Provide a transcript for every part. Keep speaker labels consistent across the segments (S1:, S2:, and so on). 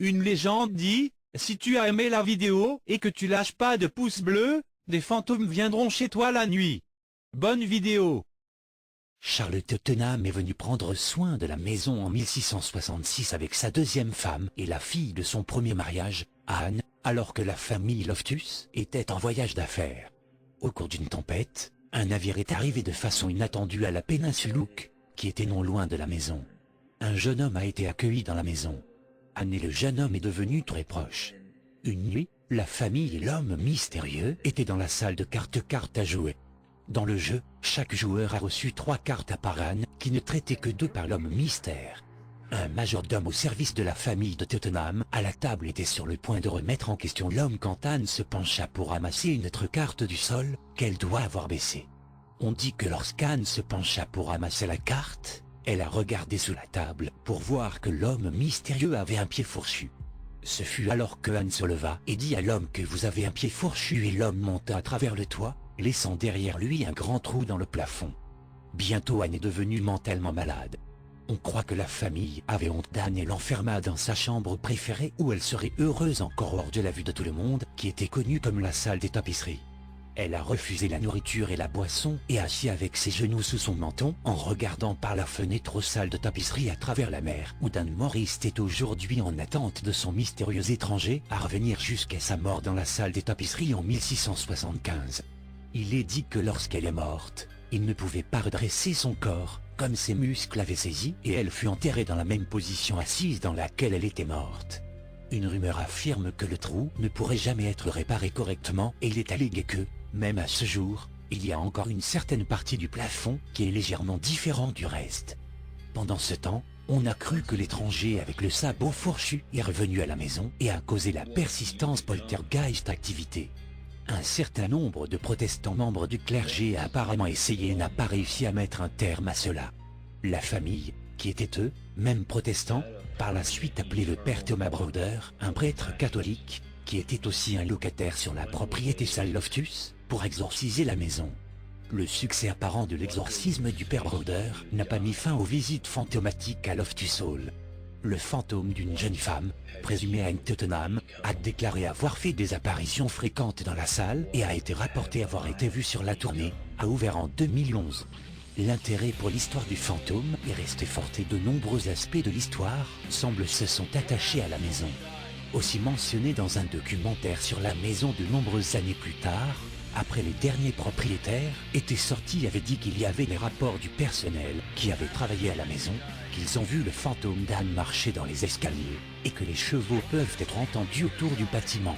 S1: Une légende dit, si tu as aimé la vidéo et que tu lâches pas de pouce bleu, des fantômes viendront chez toi la nuit. Bonne vidéo.
S2: Charles Tottenham est venu prendre soin de la maison en 1666 avec sa deuxième femme et la fille de son premier mariage, Anne, alors que la famille Loftus était en voyage d'affaires. Au cours d'une tempête, un navire est arrivé de façon inattendue à la péninsule Hook, qui était non loin de la maison. Un jeune homme a été accueilli dans la maison. Anne et le jeune homme est devenu très proches. Une nuit, la famille et l'homme mystérieux étaient dans la salle de cartes à jouer. Dans le jeu, chaque joueur a reçu 3 cartes à part Anne, qui ne traitait que 2 par l'homme mystère. Un majordome au service de la famille de Tottenham à la table était sur le point de remettre en question l'homme quand Anne se pencha pour ramasser une autre carte du sol qu'elle doit avoir baissée. On dit que lorsqu'Anne se pencha pour ramasser la carte, elle a regardé sous la table pour voir que l'homme mystérieux avait un pied fourchu. Ce fut alors que Anne se leva et dit à l'homme que vous avez un pied fourchu et l'homme monta à travers le toit, laissant derrière lui un grand trou dans le plafond. Bientôt Anne est devenue mentalement malade. On croit que la famille avait honte d'Anne et l'enferma dans sa chambre préférée où elle serait heureuse encore hors de la vue de tout le monde, qui était connue comme la salle des tapisseries. Elle a refusé la nourriture et la boisson et assis avec ses genoux sous son menton en regardant par la fenêtre aux salles de tapisserie à travers la mer où Dan Morris est aujourd'hui en attente de son mystérieux étranger à revenir jusqu'à sa mort dans la salle des tapisseries en 1675. Il est dit que lorsqu'elle est morte, il ne pouvait pas redresser son corps, comme ses muscles avaient saisi, et elle fut enterrée dans la même position assise dans laquelle elle était morte. Une rumeur affirme que le trou ne pourrait jamais être réparé correctement et il est allégué que, même à ce jour, il y a encore une certaine partie du plafond qui est légèrement différente du reste. Pendant ce temps, on a cru que l'étranger avec le sabot fourchu est revenu à la maison et a causé la persistance poltergeist activité. Un certain nombre de protestants membres du clergé a apparemment essayé et n'a pas réussi à mettre un terme à cela. La famille, qui était eux, même protestants, par la suite appelé le père Thomas Browder, un prêtre catholique, qui était aussi un locataire sur la propriété salle Loftus, pour exorciser la maison. Le succès apparent de l'exorcisme du père Browder n'a pas mis fin aux visites fantomatiques à Loftus Hall. Le fantôme d'une jeune femme, présumée Anne Tottenham, a déclaré avoir fait des apparitions fréquentes dans la salle et a été rapporté avoir été vu sur la tournée, a ouvert en 2011. L'intérêt pour l'histoire du fantôme est resté fort et de nombreux aspects de l'histoire semblent se sont attachés à la maison. Aussi mentionné dans un documentaire sur la maison de nombreuses années plus tard, après les derniers propriétaires étaient sortis et avaient dit qu'il y avait les rapports du personnel qui avait travaillé à la maison, qu'ils ont vu le fantôme d'Anne marcher dans les escaliers et que les chevaux peuvent être entendus autour du bâtiment.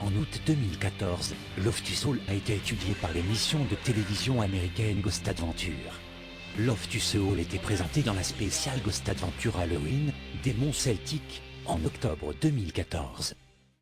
S2: En août 2014, Loftus Hall a été étudié par l'émission de télévision américaine Ghost Adventure. Loftus Hall était présenté dans la spéciale Ghost Adventure Halloween, Démons celtiques, en octobre 2014.